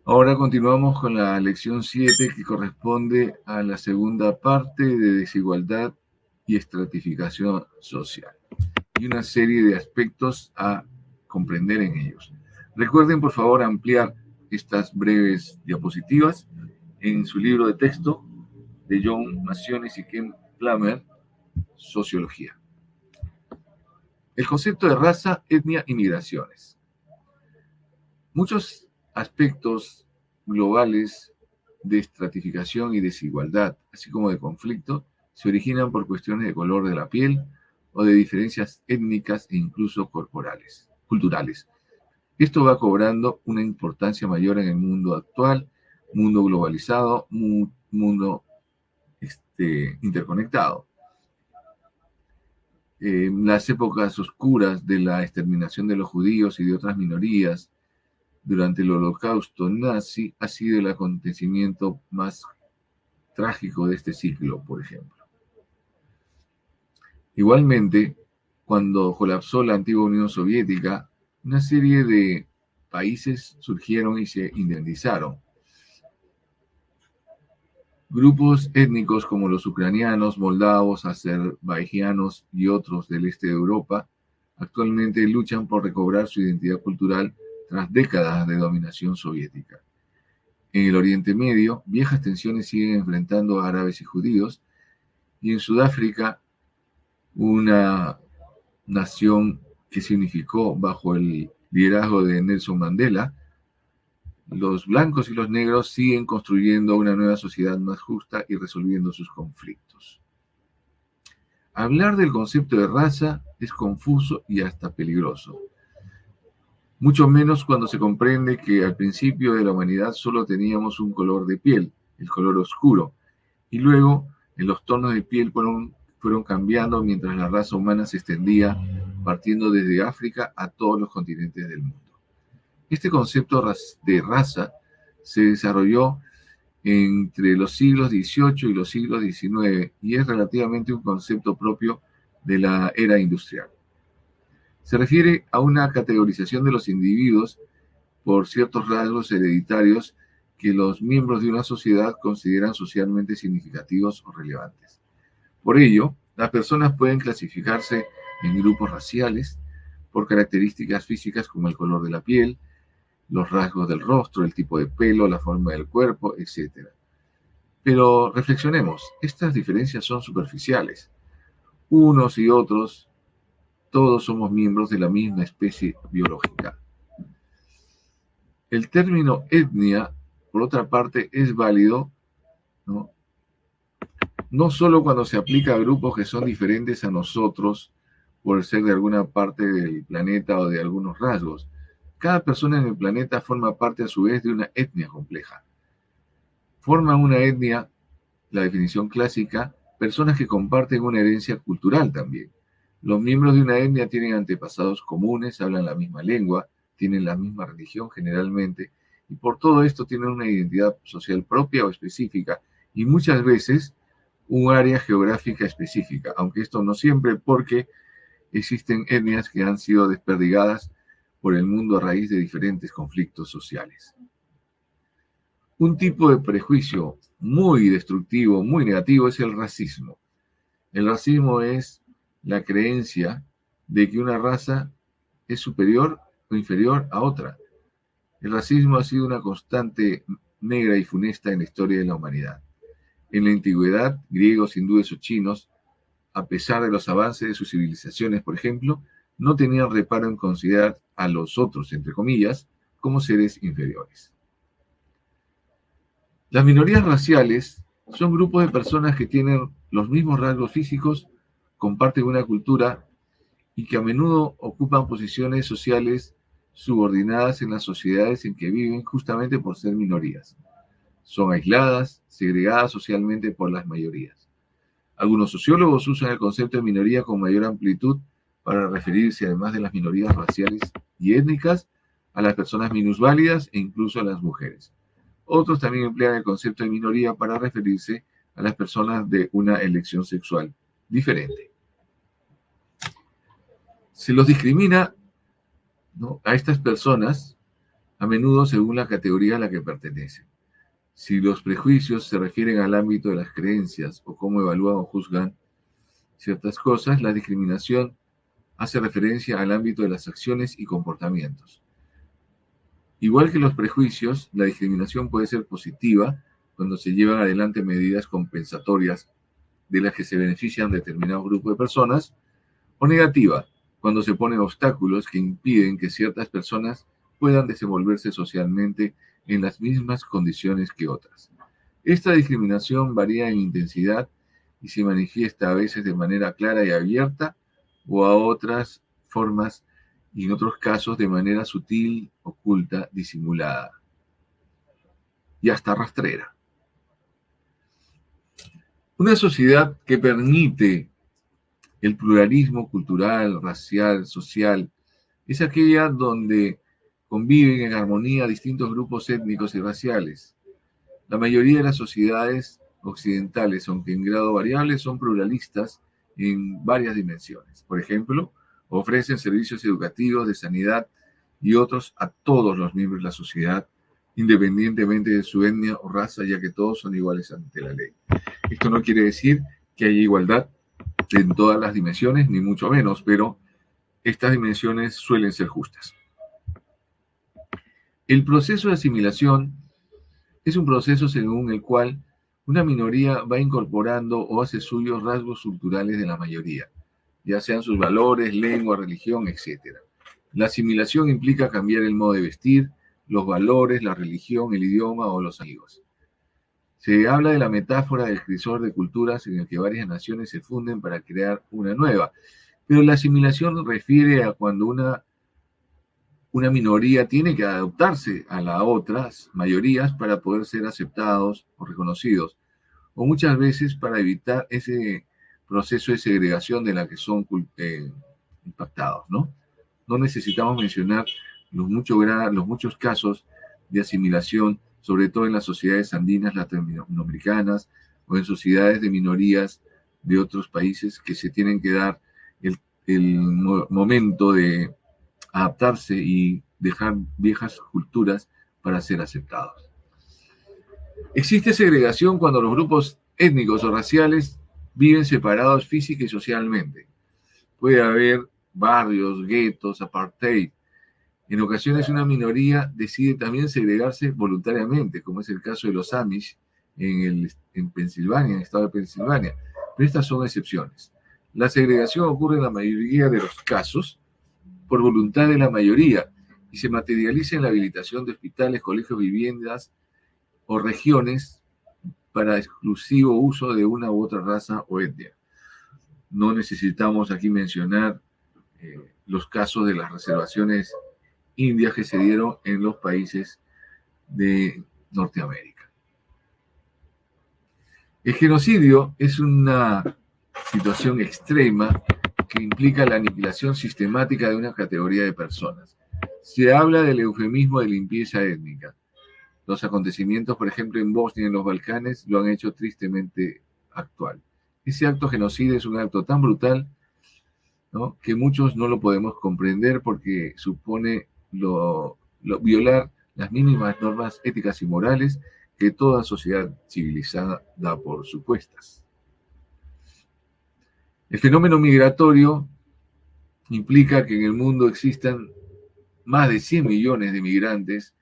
Ahora continuamos con la lección 7 que corresponde a la segunda parte de desigualdad y estratificación social y una serie de aspectos a comprender en ellos. Recuerden, por favor, ampliar estas breves diapositivas en su libro de texto de John Maciones y Ken Plummer, Sociología. El concepto de raza, etnia y migraciones. Muchos aspectos globales de estratificación y desigualdad, así como de conflicto, se originan por cuestiones de color de la piel o de diferencias étnicas e incluso corporales, culturales. Esto va cobrando una importancia mayor en el mundo actual, mundo globalizado, mundo interconectado. Las épocas oscuras de la exterminación de los judíos y de otras minorías durante el Holocausto nazi ha sido el acontecimiento más trágico de este ciclo, por ejemplo. Igualmente, cuando colapsó la antigua Unión Soviética, una serie de países surgieron y se independizaron. Grupos étnicos como los ucranianos, moldavos, azerbaijanos y otros del este de Europa actualmente luchan por recobrar su identidad cultural tras décadas de dominación soviética. En el Oriente Medio, viejas tensiones siguen enfrentando a árabes y judíos, y en Sudáfrica, una nación que se unificó bajo el liderazgo de Nelson Mandela, los blancos y los negros siguen construyendo una nueva sociedad más justa y resolviendo sus conflictos. Hablar del concepto de raza es confuso y hasta peligroso. Mucho menos cuando se comprende que al principio de la humanidad solo teníamos un color de piel, el color oscuro, y luego los tonos de piel fueron cambiando mientras la raza humana se extendía, partiendo desde África a todos los continentes del mundo. Este concepto de raza se desarrolló entre los siglos XVIII y los siglos XIX y es relativamente un concepto propio de la era industrial. Se refiere a una categorización de los individuos por ciertos rasgos hereditarios que los miembros de una sociedad consideran socialmente significativos o relevantes. Por ello, las personas pueden clasificarse en grupos raciales por características físicas como el color de la piel, los rasgos del rostro, el tipo de pelo, la forma del cuerpo, etc. Pero reflexionemos, estas diferencias son superficiales. Unos y otros, todos somos miembros de la misma especie biológica. El término etnia, por otra parte, es válido, no solo cuando se aplica a grupos que son diferentes a nosotros por ser de alguna parte del planeta o de algunos rasgos. Cada persona en el planeta forma parte a su vez de una etnia compleja. Forman una etnia, la definición clásica, personas que comparten una herencia cultural también. Los miembros de una etnia tienen antepasados comunes, hablan la misma lengua, tienen la misma religión generalmente, y por todo esto tienen una identidad social propia o específica, y muchas veces un área geográfica específica, aunque esto no siempre, porque existen etnias que han sido desperdigadas por el mundo a raíz de diferentes conflictos sociales. Un tipo de prejuicio muy destructivo, muy negativo, es el racismo. El racismo es la creencia de que una raza es superior o inferior a otra. El racismo ha sido una constante negra y funesta en la historia de la humanidad. En la antigüedad, griegos, hindúes o chinos, a pesar de los avances de sus civilizaciones, por ejemplo, no tenían reparo en considerar a los otros, entre comillas, como seres inferiores. Las minorías raciales son grupos de personas que tienen los mismos rasgos físicos, comparten una cultura y que a menudo ocupan posiciones sociales subordinadas en las sociedades en que viven justamente por ser minorías. Son aisladas, segregadas socialmente por las mayorías. Algunos sociólogos usan el concepto de minoría con mayor amplitud para referirse, además de las minorías raciales y étnicas, a las personas minusválidas e incluso a las mujeres. Otros también emplean el concepto de minoría para referirse a las personas de una elección sexual diferente. Se los discrimina, ¿no?, a estas personas a menudo según la categoría a la que pertenecen. Si los prejuicios se refieren al ámbito de las creencias o cómo evalúan o juzgan ciertas cosas, la discriminación hace referencia al ámbito de las acciones y comportamientos. Igual que los prejuicios, la discriminación puede ser positiva cuando se llevan adelante medidas compensatorias de las que se benefician determinados grupos de personas, o negativa cuando se ponen obstáculos que impiden que ciertas personas puedan desenvolverse socialmente en las mismas condiciones que otras. Esta discriminación varía en intensidad y se manifiesta a veces de manera clara y abierta o a otras formas y en otros casos de manera sutil, oculta, disimulada y hasta rastrera. Una sociedad que permite el pluralismo cultural, racial, social, es aquella donde conviven en armonía distintos grupos étnicos y raciales. La mayoría de las sociedades occidentales, aunque en grado variable, son pluralistas en varias dimensiones. Por ejemplo, ofrecen servicios educativos, de sanidad y otros a todos los miembros de la sociedad, independientemente de su etnia o raza, ya que todos son iguales ante la ley. Esto no quiere decir que haya igualdad en todas las dimensiones, ni mucho menos, pero estas dimensiones suelen ser justas. El proceso de asimilación es un proceso según el cual una minoría va incorporando o hace suyos rasgos culturales de la mayoría, ya sean sus valores, lengua, religión, etc. La asimilación implica cambiar el modo de vestir, los valores, la religión, el idioma o los amigos. Se habla de la metáfora del crisol de culturas en el que varias naciones se funden para crear una nueva, pero la asimilación refiere a cuando una minoría tiene que adaptarse a las otras mayorías para poder ser aceptados o reconocidos, o muchas veces para evitar ese proceso de segregación de la que son impactados, ¿no? No necesitamos mencionar los muchos casos de asimilación, sobre todo en las sociedades andinas latinoamericanas o en sociedades de minorías de otros países que se tienen que dar el momento de adaptarse y dejar viejas culturas para ser aceptados. Existe segregación cuando los grupos étnicos o raciales viven separados física y socialmente. Puede haber barrios, guetos, apartheid. En ocasiones una minoría decide también segregarse voluntariamente, como es el caso de los Amish en Pensilvania, en el estado de Pensilvania. Pero estas son excepciones. La segregación ocurre en la mayoría de los casos por voluntad de la mayoría y se materializa en la habilitación de hospitales, colegios, viviendas o regiones para exclusivo uso de una u otra raza o etnia. No necesitamos aquí mencionar los casos de las reservaciones indias que se dieron en los países de Norteamérica. El genocidio es una situación extrema que implica la aniquilación sistemática de una categoría de personas. Se habla del eufemismo de limpieza étnica. Los acontecimientos, por ejemplo, en Bosnia y en los Balcanes, lo han hecho tristemente actual. Ese acto genocida es un acto tan brutal, ¿no?, que muchos no lo podemos comprender porque supone violar las mínimas normas éticas y morales que toda sociedad civilizada da por supuestas. El fenómeno migratorio implica que en el mundo existan más de 100 millones de migrantes,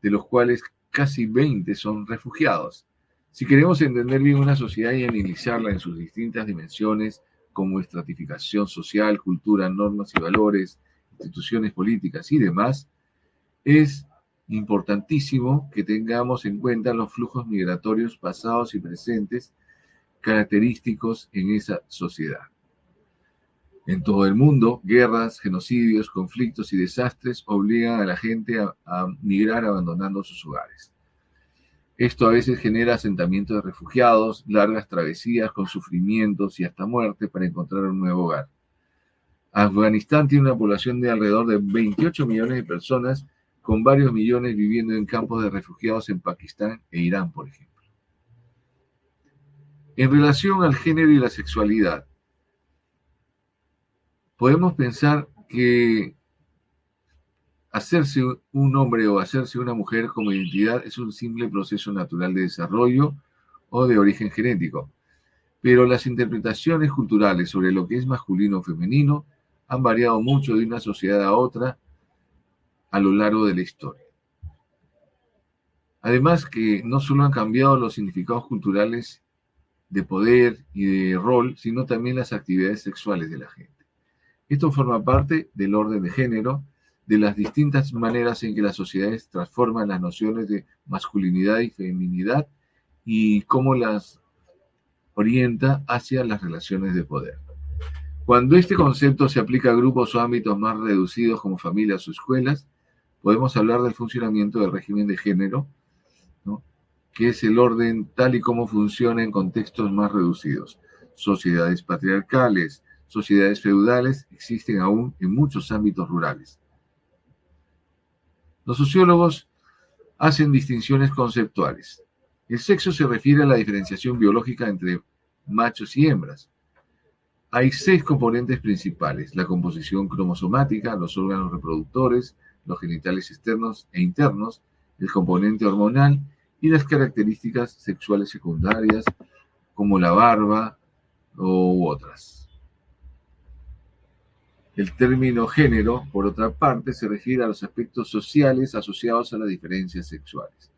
de los cuales casi 20 son refugiados. Si queremos entender bien una sociedad y analizarla en sus distintas dimensiones, como estratificación social, cultura, normas y valores, instituciones políticas y demás, es importantísimo que tengamos en cuenta los flujos migratorios pasados y presentes característicos en esa sociedad. En todo el mundo, guerras, genocidios, conflictos y desastres obligan a la gente a migrar abandonando sus hogares. Esto a veces genera asentamientos de refugiados, largas travesías con sufrimientos y hasta muerte para encontrar un nuevo hogar. Afganistán tiene una población de alrededor de 28 millones de personas, con varios millones viviendo en campos de refugiados en Pakistán e Irán, por ejemplo. En relación al género y la sexualidad, podemos pensar que Hacerse un hombre o hacerse una mujer como identidad es un simple proceso natural de desarrollo o de origen genético, pero las interpretaciones culturales sobre lo que es masculino o femenino han variado mucho de una sociedad a otra a lo largo de la historia. Además que no solo han cambiado los significados culturales de poder y de rol, sino también las actividades sexuales de la gente. Esto forma parte del orden de género, de las distintas maneras en que las sociedades transforman las nociones de masculinidad y feminidad y cómo las orienta hacia las relaciones de poder. Cuando este concepto se aplica a grupos o ámbitos más reducidos como familias o escuelas, podemos hablar del funcionamiento del régimen de género, ¿no?, que es el orden tal y como funciona en contextos más reducidos. Sociedades patriarcales, sociedades feudales existen aún en muchos ámbitos rurales. Los sociólogos hacen distinciones conceptuales. El sexo se refiere a la diferenciación biológica entre machos y hembras. Hay 6 componentes principales: la composición cromosomática, los órganos reproductores, los genitales externos e internos, el componente hormonal y las características sexuales secundarias como la barba u otras. El término género, por otra parte, se refiere a los aspectos sociales asociados a las diferencias sexuales.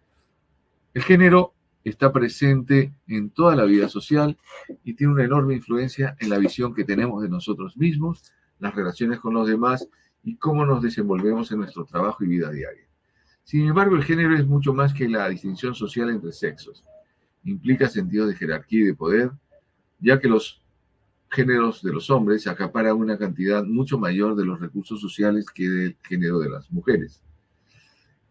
El género está presente en toda la vida social y tiene una enorme influencia en la visión que tenemos de nosotros mismos, las relaciones con los demás y cómo nos desenvolvemos en nuestro trabajo y vida diaria. Sin embargo, el género es mucho más que la distinción social entre sexos. Implica sentidos de jerarquía y de poder, ya que los géneros de los hombres acaparan una cantidad mucho mayor de los recursos sociales que del género de las mujeres.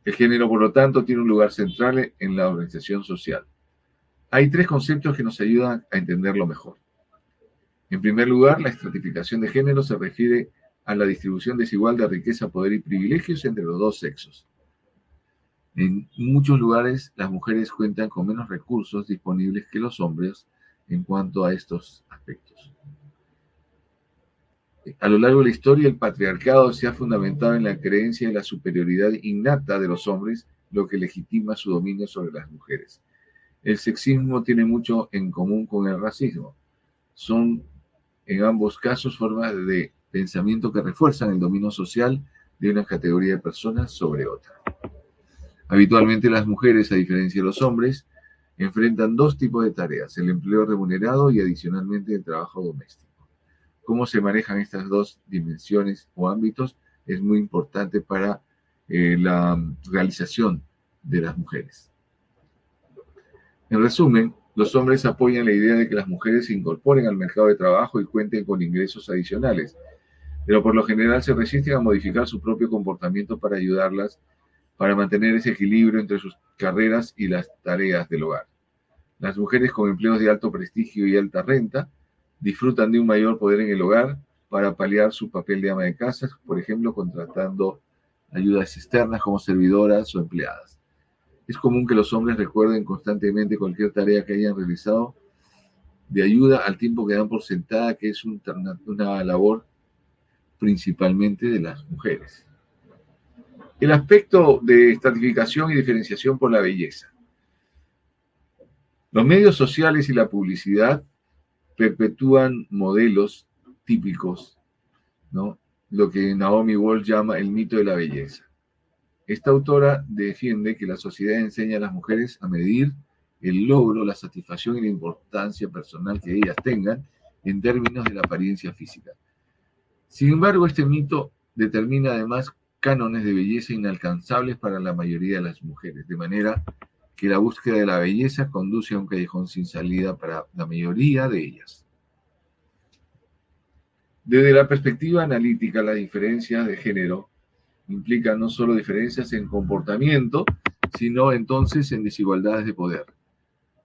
El género, por lo tanto, tiene un lugar central en la organización social. Hay 3 conceptos que nos ayudan a entenderlo mejor. En primer lugar, la estratificación de género se refiere a la distribución desigual de riqueza, poder y privilegios entre los dos sexos. En muchos lugares, las mujeres cuentan con menos recursos disponibles que los hombres en cuanto a estos aspectos. A lo largo de la historia, el patriarcado se ha fundamentado en la creencia de la superioridad innata de los hombres, lo que legitima su dominio sobre las mujeres. El sexismo tiene mucho en común con el racismo. Son, en ambos casos, formas de pensamiento que refuerzan el dominio social de una categoría de personas sobre otra. Habitualmente las mujeres, a diferencia de los hombres, enfrentan 2 tipos de tareas: el empleo remunerado y adicionalmente el trabajo doméstico. Cómo se manejan estas 2 dimensiones o ámbitos es muy importante para la realización de las mujeres. En resumen, los hombres apoyan la idea de que las mujeres se incorporen al mercado de trabajo y cuenten con ingresos adicionales, pero por lo general se resisten a modificar su propio comportamiento para ayudarlas para mantener ese equilibrio entre sus carreras y las tareas del hogar. Las mujeres con empleos de alto prestigio y alta renta disfrutan de un mayor poder en el hogar para paliar su papel de ama de casa, por ejemplo, contratando ayudas externas como servidoras o empleadas. Es común que los hombres recuerden constantemente cualquier tarea que hayan realizado de ayuda, al tiempo que dan por sentada que es una labor principalmente de las mujeres. El aspecto de estratificación y diferenciación por la belleza. Los medios sociales y la publicidad perpetúan modelos típicos, ¿no?, lo que Naomi Wolf llama el mito de la belleza. Esta autora defiende que la sociedad enseña a las mujeres a medir el logro, la satisfacción y la importancia personal que ellas tengan en términos de la apariencia física. Sin embargo, este mito determina además cánones de belleza inalcanzables para la mayoría de las mujeres, de manera que la búsqueda de la belleza conduce a un callejón sin salida para la mayoría de ellas. Desde la perspectiva analítica, las diferencias de género implican no solo diferencias en comportamiento, sino entonces en desigualdades de poder.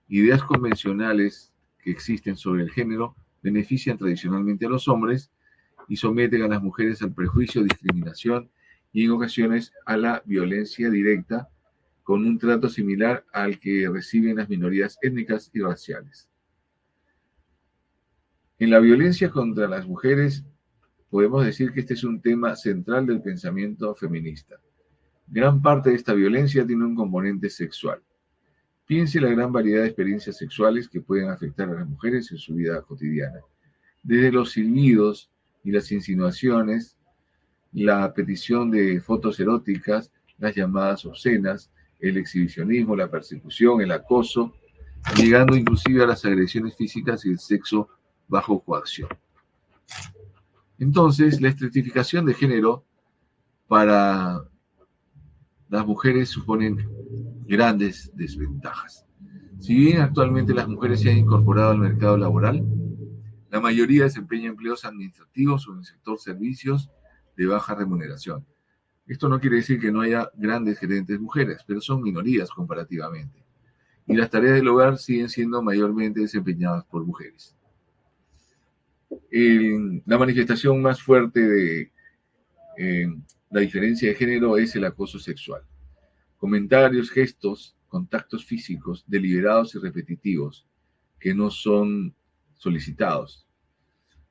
Ideas convencionales que existen sobre el género benefician tradicionalmente a los hombres y someten a las mujeres al prejuicio, discriminación y en ocasiones a la violencia directa, con un trato similar al que reciben las minorías étnicas y raciales. En la violencia contra las mujeres podemos decir que este es un tema central del pensamiento feminista. Gran parte de esta violencia tiene un componente sexual. Piense la gran variedad de experiencias sexuales que pueden afectar a las mujeres en su vida cotidiana. Desde los silbidos y las insinuaciones, la petición de fotos eróticas, las llamadas obscenas, el exhibicionismo, la persecución, el acoso, llegando inclusive a las agresiones físicas y el sexo bajo coacción. Entonces, la estratificación de género para las mujeres suponen grandes desventajas. Si bien actualmente las mujeres se han incorporado al mercado laboral, la mayoría desempeña empleos administrativos o en el sector servicios de baja remuneración. Esto no quiere decir que no haya grandes gerentes mujeres, pero son minorías comparativamente. Y las tareas del hogar siguen siendo mayormente desempeñadas por mujeres. La manifestación más fuerte de la diferencia de género es el acoso sexual. Comentarios, gestos, contactos físicos deliberados y repetitivos que no son solicitados.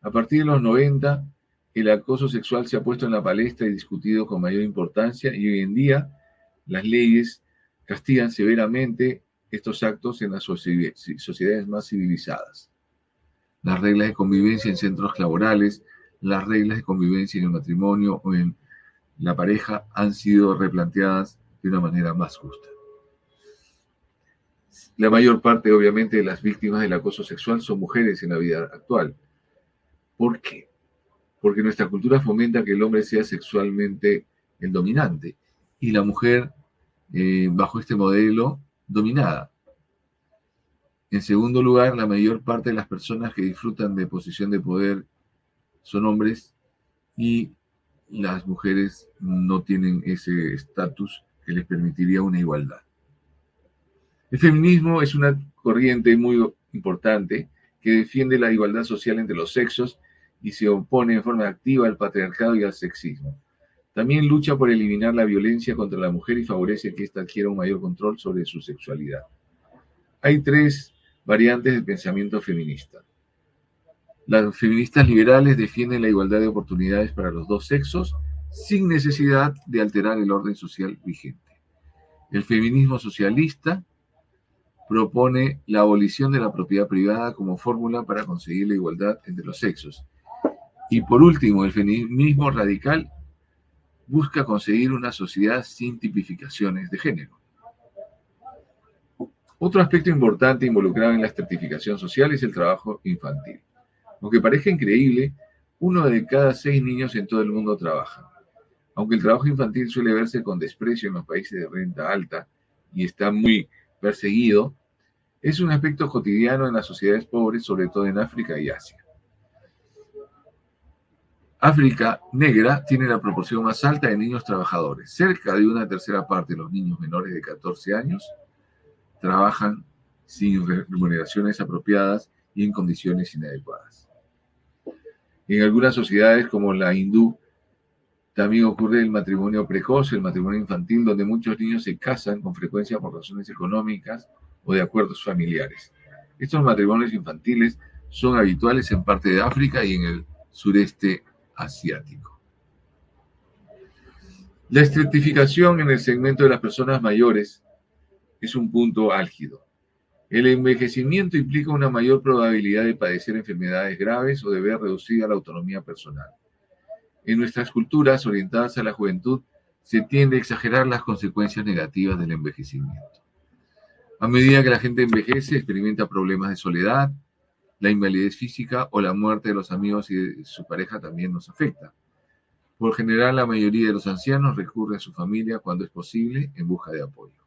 A partir de los 90, el acoso sexual se ha puesto en la palestra y discutido con mayor importancia, y hoy en día las leyes castigan severamente estos actos en las sociedades más civilizadas. Las reglas de convivencia en centros laborales, las reglas de convivencia en el matrimonio o en la pareja han sido replanteadas de una manera más justa. La mayor parte, obviamente, de las víctimas del acoso sexual son mujeres en la vida actual. ¿Por qué? Porque nuestra cultura fomenta que el hombre sea sexualmente el dominante y la mujer, bajo este modelo, dominada. En segundo lugar, la mayor parte de las personas que disfrutan de posición de poder son hombres y las mujeres no tienen ese estatus que les permitiría una igualdad. El feminismo es una corriente muy importante que defiende la igualdad social entre los sexos y se opone en forma activa al patriarcado y al sexismo. También lucha por eliminar la violencia contra la mujer y favorece que ésta adquiera un mayor control sobre su sexualidad. Hay tres variantes del pensamiento feminista. Las feministas liberales defienden la igualdad de oportunidades para los dos sexos sin necesidad de alterar el orden social vigente. El feminismo socialista propone la abolición de la propiedad privada como fórmula para conseguir la igualdad entre los sexos. Y por último, el feminismo radical busca conseguir una sociedad sin tipificaciones de género. Otro aspecto importante involucrado en la estratificación social es el trabajo infantil. Aunque parezca increíble, 1 de cada 6 niños en todo el mundo trabaja. Aunque el trabajo infantil suele verse con desprecio en los países de renta alta y está muy perseguido, es un aspecto cotidiano en las sociedades pobres, sobre todo en África y Asia. África negra tiene la proporción más alta de niños trabajadores. Cerca de una tercera parte de los niños menores de 14 años trabajan sin remuneraciones apropiadas y en condiciones inadecuadas. En algunas sociedades como la hindú también ocurre el matrimonio precoz, el matrimonio infantil, donde muchos niños se casan con frecuencia por razones económicas o de acuerdos familiares. Estos matrimonios infantiles son habituales en parte de África y en el sureste asiático. La estratificación en el segmento de las personas mayores es un punto álgido. El envejecimiento implica una mayor probabilidad de padecer enfermedades graves o de ver reducida la autonomía personal. En nuestras culturas orientadas a la juventud se tiende a exagerar las consecuencias negativas del envejecimiento. A medida que la gente envejece, experimenta problemas de soledad, la invalidez física o la muerte de los amigos y de su pareja también nos afecta. Por general, la mayoría de los ancianos recurre a su familia cuando es posible en busca de apoyo.